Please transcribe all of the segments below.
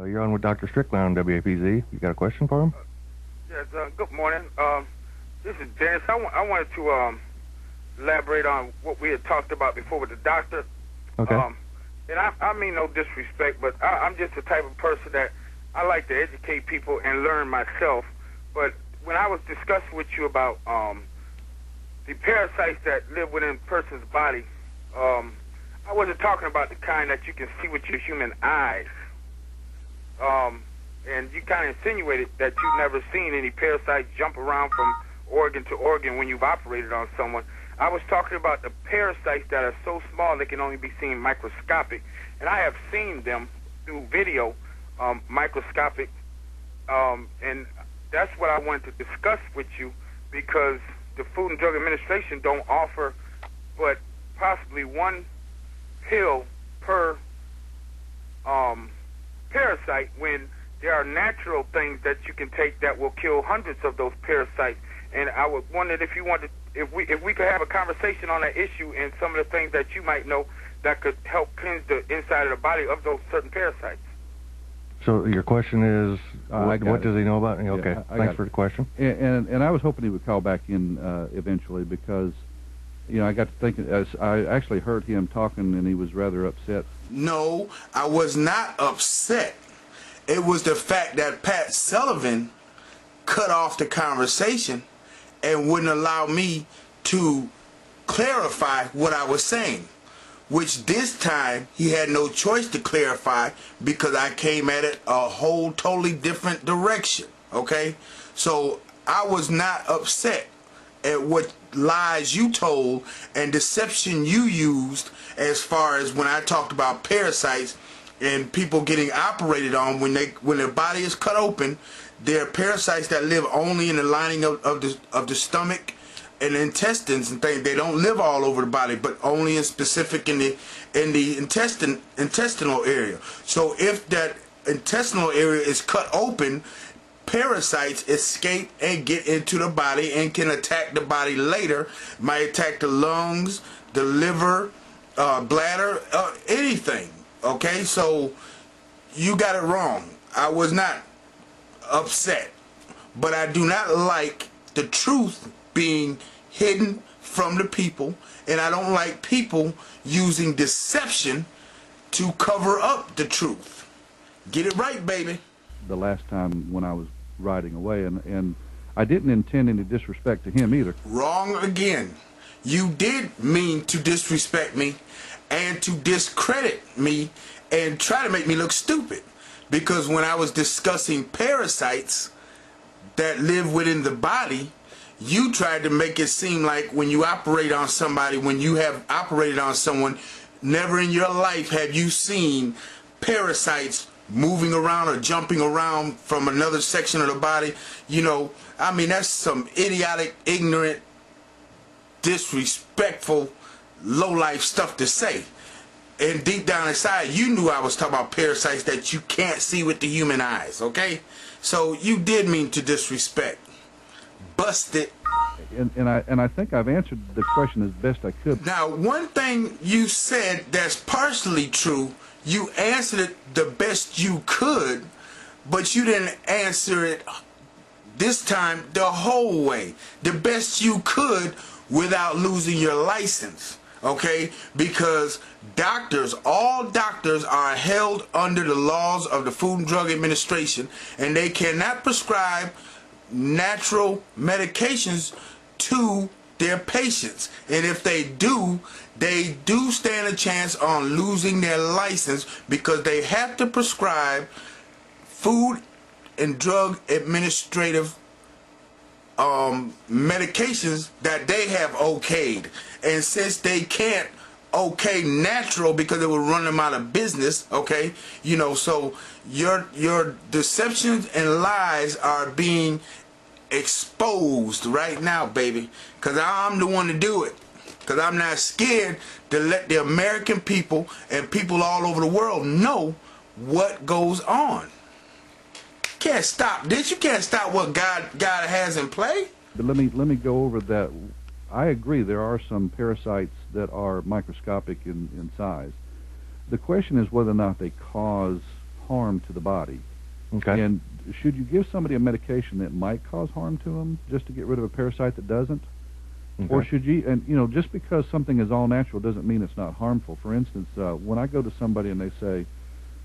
You're on with Dr. Strickland on WAPZ. You got a question for him? Yes, good morning. This is Dennis. I wanted to elaborate on what we had talked about before with the doctor. Okay. And I mean no disrespect, but I'm just the type of person that I like to educate people and learn myself. But when I was discussing with you about the parasites that live within a person's body, I wasn't talking about the kind that you can see with your human eyes. And you kind of insinuated that you've never seen any parasites jump around from organ to organ when you've operated on someone. I was talking about the parasites that are so small they can only be seen microscopic. And I have seen them through video, microscopic. And that's what I wanted to discuss with you, because the Food and Drug Administration don't offer but possibly one pill per parasite, when there are natural things that you can take that will kill hundreds of those parasites. And I would wonder if you wanted, if we could have a conversation on that issue and some of the things that you might know that could help cleanse the inside of the body of those certain parasites. So your question is, what does he know about? Okay, yeah, thanks for the question. And I was hoping he would call back in eventually, because, you know, I got to thinking, as I actually heard him talking, and he was rather upset. No, I was not upset. It was the fact that Pat Sullivan cut off the conversation and wouldn't allow me to clarify what I was saying, which this time he had no choice to clarify, because I came at it a whole totally different direction, okay? So I was not upset at what lies you told and deception you used, as far as when I talked about parasites and people getting operated on when their body is cut open. There are parasites that live only in the lining of the stomach and intestines and things. They don't live all over the body, but only in specific in the intestinal area. So if that intestinal area is cut open, parasites escape and get into the body and can attack the body later. Might attack the lungs, the liver, bladder, anything. Okay, so you got it wrong. I was not upset, but I do not like the truth being hidden from the people, and I don't like people using deception to cover up the truth. Get it right, baby. The last time when I was riding away, and I didn't intend any disrespect to him either. Wrong again. You did mean to disrespect me and to discredit me and try to make me look stupid, because when I was discussing parasites that live within the body, you tried to make it seem like when you operate on somebody, when you have operated on someone, never in your life have you seen parasites moving around or jumping around from another section of the body. You know, I mean, that's some idiotic, ignorant, disrespectful, low-life stuff to say. And deep down inside, you knew I was talking about parasites that you can't see with the human eyes, okay? So you did mean to disrespect. Busted. And I think I've answered the question as best I could. Now, one thing you said that's partially true, you answered it the best you could, but you didn't answer it this time the whole way. The best you could without losing your license, okay? Because doctors, all doctors are held under the laws of the Food and Drug Administration, and they cannot prescribe natural medications to their patients. And if they do stand a chance on losing their license, because they have to prescribe Food and Drug Administrative medications that they have okayed. And since they can't okay natural because it would run them out of business, okay, you know, so your deceptions and lies are being exposed right now, baby, because I'm the one to do it, because I'm not scared to let the American people and people all over the world know what goes on. Can't stop this. You can't stop what God has in play. But let me go over that. I agree there are some parasites that are microscopic in size. The question is whether or not they cause harm to the body. Okay. And should you give somebody a medication that might cause harm to them just to get rid of a parasite that doesn't? Okay. Or should you, and you know, just because something is all natural doesn't mean it's not harmful. For instance, when I go to somebody and they say,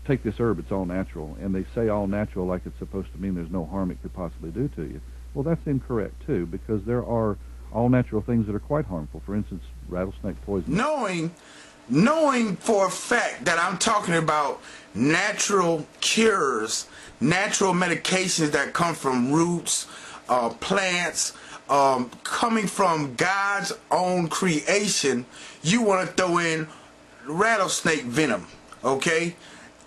take this herb, it's all natural, and they say all natural like it's supposed to mean there's no harm it could possibly do to you. Well, that's incorrect too, because there are all natural things that are quite harmful. For instance, rattlesnake poison. Knowing for a fact that I'm talking about natural cures, natural medications that come from roots, plants, coming from God's own creation, you want to throw in rattlesnake venom, okay?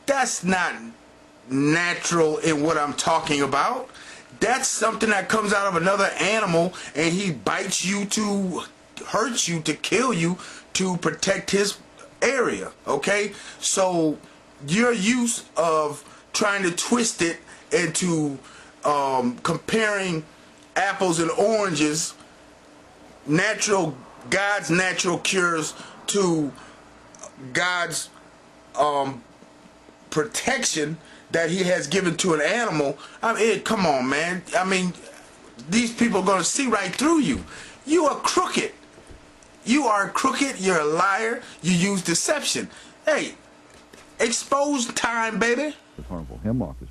That's not natural in what I'm talking about. That's something that comes out of another animal, and he bites you to hurt you, to kill you, to protect his area, okay? So your use of trying to twist it into comparing apples and oranges, God's natural cures to God's protection that he has given to an animal. I mean, come on, man. I mean, these people are going to see right through you. You are crooked. You are crooked. You're a liar. You use deception. Hey, expose time, baby. It's harmful. Hemlock is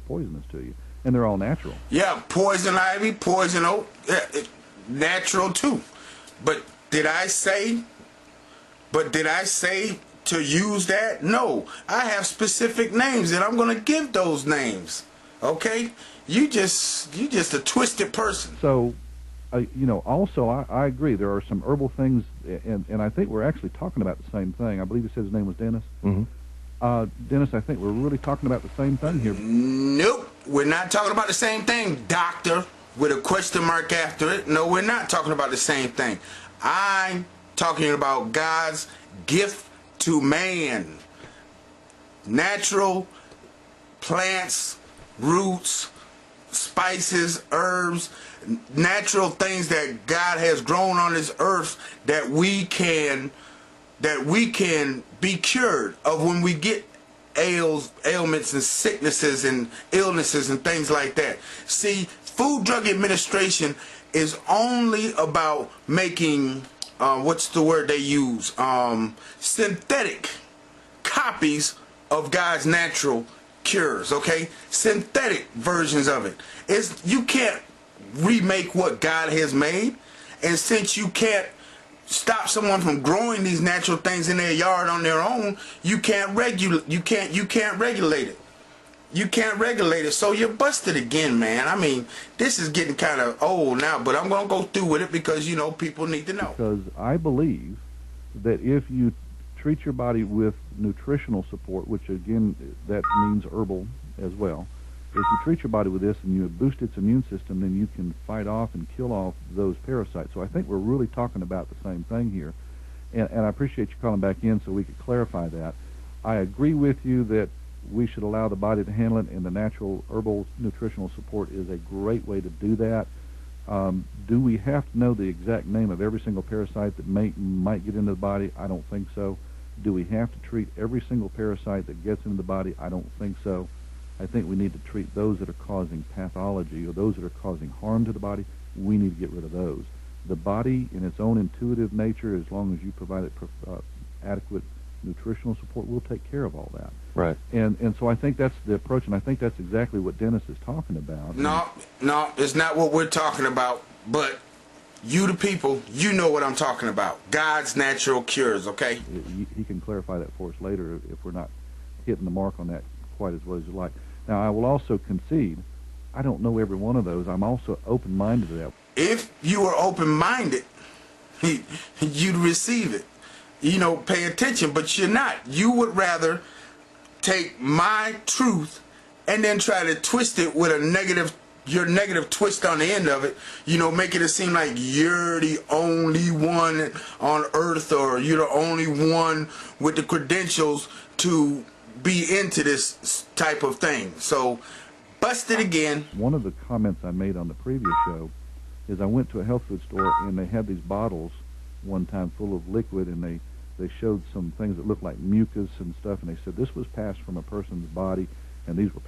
poisonous to you, and they're all natural. Yeah, poison ivy, poison oak, natural too. But did I say to use that? No, I have specific names, and I'm going to give those names. Okay, you just a twisted person. So, you know, also I agree. There are some herbal things, and I think we're actually talking about the same thing. I believe you said his name was Dennis. Mm-hmm. Dennis, I think we're really talking about the same thing here. Nope, we're not talking about the same thing, doctor, with a question mark after it. No, we're not talking about the same thing. I'm talking about God's gift to man. Natural plants, roots, spices, herbs, natural things that God has grown on this earth that we can be cured of when we get ailments and sicknesses and illnesses and things like that. See, Food Drug Administration is only about making what's the word they use? Synthetic copies of God's natural cures, okay? Synthetic versions of it. You can't remake what God has made, and since you can't stop someone from growing these natural things in their yard on their own, you can't regulate it. You can't regulate it, so you're busted again, man. I mean, this is getting kind of old now, but I'm going to go through with it because, you know, people need to know. Because I believe that if you treat your body with nutritional support, which again, that means herbal as well, if you treat your body with this and you boost its immune system, then you can fight off and kill off those parasites. So I think we're really talking about the same thing here. And I appreciate you calling back in so we could clarify that. I agree with you that we should allow the body to handle it, and the natural herbal nutritional support is a great way to do that. Do we have to know the exact name of every single parasite that might get into the body? I don't think so. Do we have to treat every single parasite that gets into the body? I don't think so. I think we need to treat those that are causing pathology or those that are causing harm to the body. We need to get rid of those. The body, in its own intuitive nature, as long as you provide it adequate nutritional support, will take care of all that. Right. And so I think that's the approach, and I think that's exactly what Dennis is talking about. No, it's not what we're talking about, but you the people, you know what I'm talking about. God's natural cures, okay? He can clarify that for us later if we're not hitting the mark on that quite as well as you like. Now, I will also concede, I don't know every one of those. I'm also open-minded to that. If you were open-minded, you'd receive it. You know, pay attention, but you're not. You would rather take my truth and then try to twist it with your negative twist on the end of it, you know, making it seem like you're the only one on earth, or you're the only one with the credentials to be into this type of thing. So, bust it again. One of the comments I made on the previous show is I went to a health food store and they had these bottles one time full of liquid, and they they showed some things that looked like mucus and stuff, and they said this was passed from a person's body, and these were